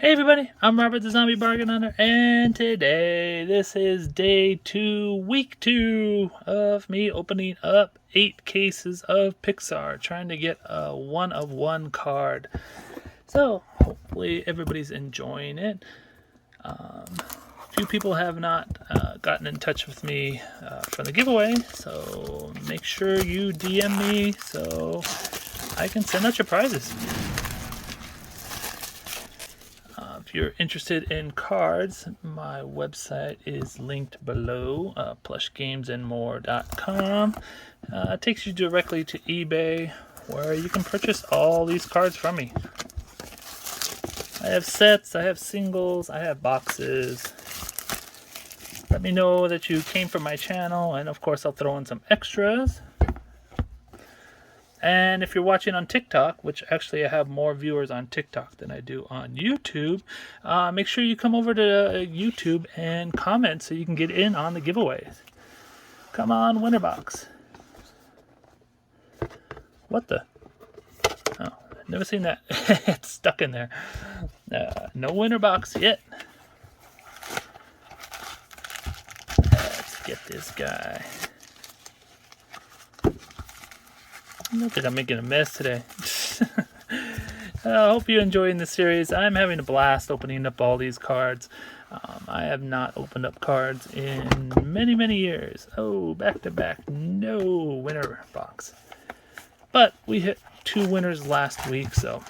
Hey everybody, I'm Robert the Zombiebargainhunter, and today this is day 2, week 2 of me opening up 8 cases of Pixar, trying to get a one-of-one card. So hopefully everybody's enjoying it. A few people have not gotten in touch with me for the giveaway, so make sure you DM me so I can send out your prizes. If you're interested in cards, my website is linked below, plushgamesandmore.com. It takes you directly to eBay, where you can purchase all these cards from me. I have sets, I have singles, I have boxes. Let me know that you came from my channel, and of course I'll throw in some extras. And if you're watching on TikTok, which actually I have more viewers on TikTok than I do on YouTube, make sure you come over to YouTube and comment so you can get in on the giveaways. Come on, winner box. What the? Oh, never seen that. It's stuck in there. No winner box yet. Let's get this guy. I don't think I'm making a mess today. I hope you're enjoying the series. I'm having a blast opening up all these cards. I have not opened up cards in many years. Oh, back to back. No winner box. But we hit 2 winners last week, so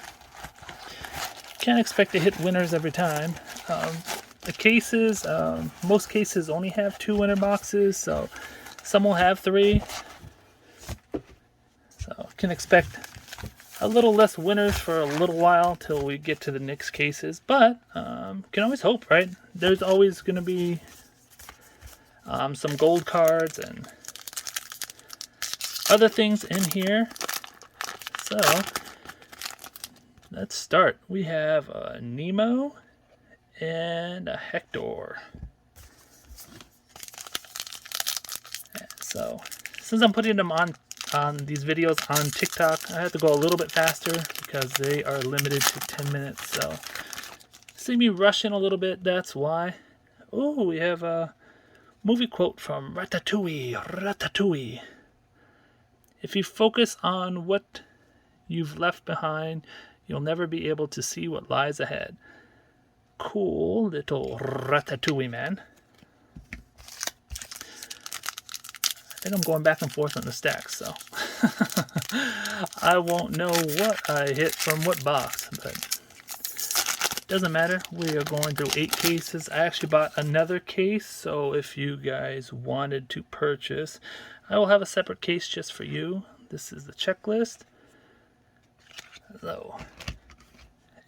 can't expect to hit winners every time. The cases, most cases only have 2 winner boxes, so some will have 3. So can expect a little less winners for a little while till we get to the next cases, but can always hope, right? There's always going to be some gold cards and other things in here. So let's start. We have a Nemo and a Hector. So since I'm putting them on these videos on TikTok, I have to go a little bit faster because they are limited to 10 minutes. So see me rushing a little bit, that's why. Oh, we have a movie quote from Ratatouille. If you focus on what you've left behind, you'll never be able to see what lies ahead. Cool little Ratatouille man. I think I'm going back and forth on the stacks, so I won't know what I hit from what box, but it doesn't matter. We are going through 8 cases. I actually bought another case, so if you guys wanted to purchase, I will have a separate case just for you. This is the checklist. So,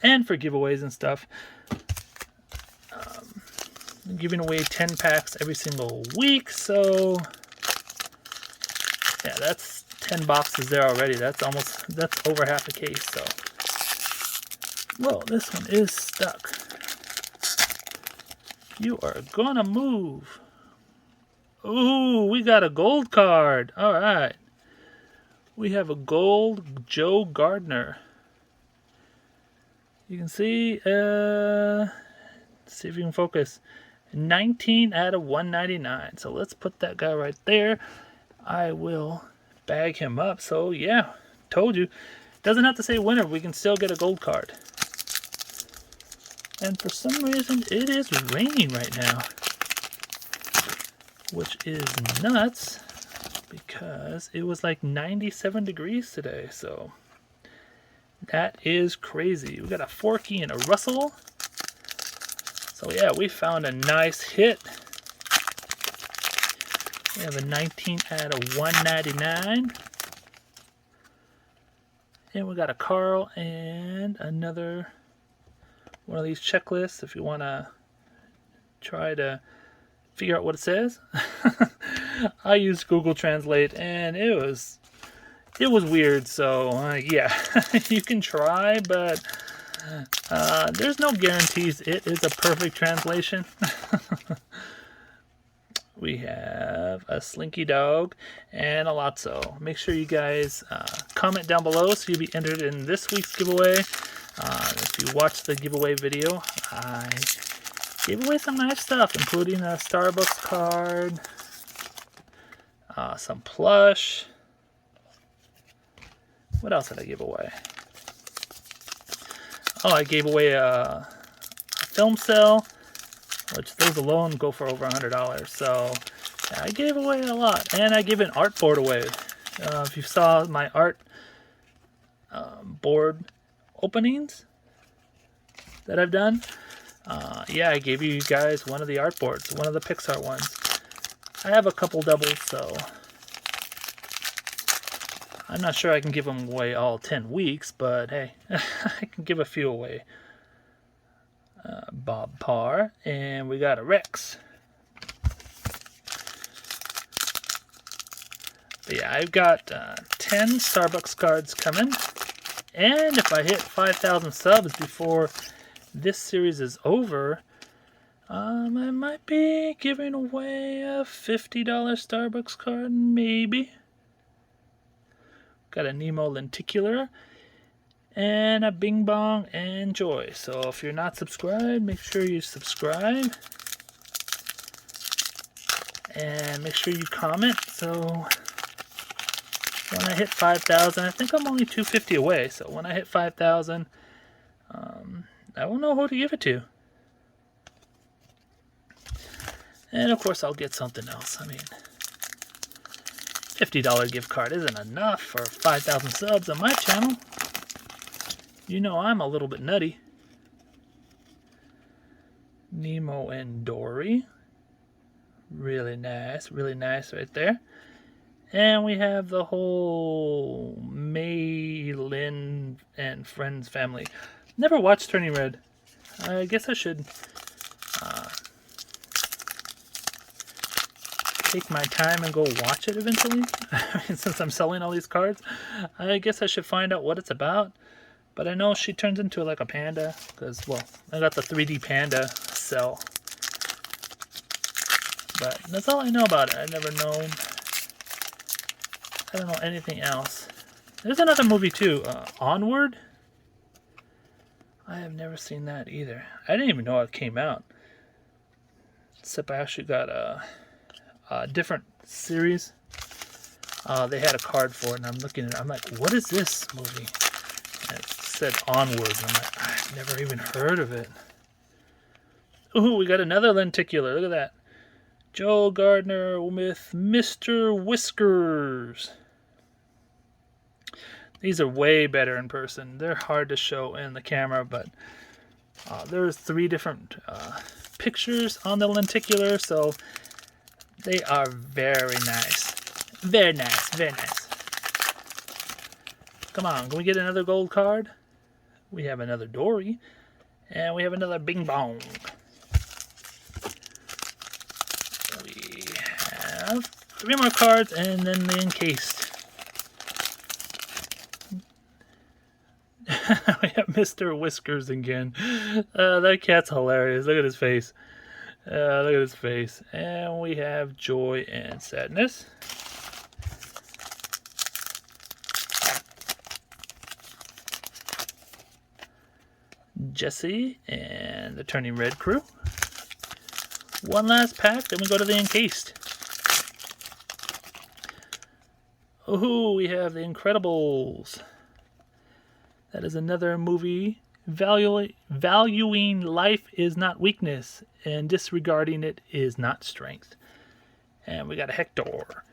and for giveaways and stuff, I'm giving away 10 packs every single week, so yeah, that's 10 boxes there already. That's over half a case, so. Whoa, this one is stuck. You are gonna move. Ooh, we got a gold card. All right. We have a gold Joe Gardner. You can see, let's see if you can focus. 19 out of 199. So let's put that guy right there. I will bag him up. So yeah, told you. Doesn't have to say winner. We can still get a gold card. And for some reason, it is raining right now, which is nuts because it was like 97 degrees today. So that is crazy. We got a Forky and a Russell. So yeah, we found a nice hit. We have a 19 out of 199. And we got a Carl and another one of these checklists if you want to try to figure out what it says. I used Google Translate and it was weird, so yeah, you can try, but there's no guarantees it is a perfect translation. We have a Slinky Dog and a Lotso. Make sure you guys comment down below so you'll be entered in this week's giveaway. If you watched the giveaway video, I gave away some nice stuff, including a Starbucks card, some plush. What else did I give away? Oh, I gave away a film cell, which those alone go for over $100. So yeah, I gave away a lot, and I gave an art board away. If you saw my art board openings that I've done, yeah, I gave you guys one of the art boards, one of the Pixar ones. I have a couple doubles, so I'm not sure I can give them away all 10 weeks, but hey, I can give a few away. Bob Parr, and we got a Rex. But yeah, I've got 10 Starbucks cards coming, and if I hit 5,000 subs before this series is over, I might be giving away a $50 Starbucks card, maybe. Got a Nemo lenticular and a Bing Bong and Joy. So if you're not subscribed, make sure you subscribe. And make sure you comment. So when I hit 5,000, I think I'm only 250 away. So when I hit 5,000, I will know who to give it to. And of course I'll get something else. I mean, $50 gift card isn't enough for 5,000 subs on my channel. You know I'm a little bit nutty. Nemo and Dory. Really nice right there. And we have the whole May, Lynn, and Friends family. Never watched Turning Red. I guess I should take my time and go watch it eventually. Since I'm selling all these cards, I guess I should find out what it's about. But I know she turns into like a panda, because, well, I got the 3D panda cell. But that's all I know about it. I don't know anything else. There's another movie too, Onward. I have never seen that either. I didn't even know it came out. Except I actually got a different series. They had a card for it, and I'm looking at it. I'm like, what is this movie? And it said Onward, and I'm like, I've never even heard of it. Ooh, we got another lenticular. Look at that. Joe Gardner with Mr. Whiskers. These are way better in person. They're hard to show in the camera, but there's 3 different pictures on the lenticular, so they are very nice. Very nice, very nice. Come on, can we get another gold card? We have another Dory, and we have another Bing Bong. We have 3 more cards, and then the encased. We have Mr. Whiskers again. That cat's hilarious. Look at his face. Look at his face. And we have Joy and Sadness. Jesse and the Turning Red crew. One last pack, then we go to the encased. Oh, we have The Incredibles. That is another movie valuing life is not weakness, and disregarding it is not strength. And we got a Hector.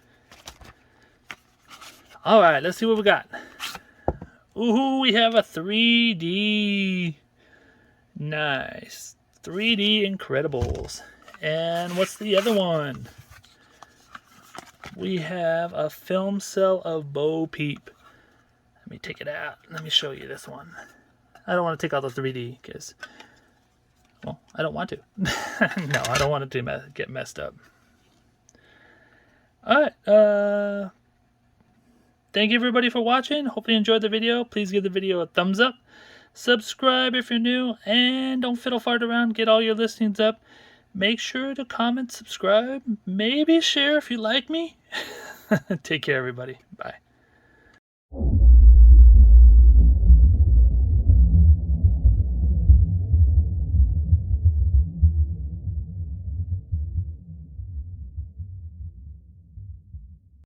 All right, let's see what we got. Ooh, we have a 3D. Nice. 3D Incredibles. And what's the other one? We have a film cell of Bo Peep. Let me take it out. Let me show you this one. I don't want to take out the 3D because, well, I don't want to. No, I don't want it to get messed up. Alright. Thank you everybody for watching. Hopefully you enjoyed the video. Please give the video a thumbs up. Subscribe if you're new. And don't fiddle fart around. Get all your listings up. Make sure to comment, subscribe. Maybe share if you like me. Take care everybody. Bye.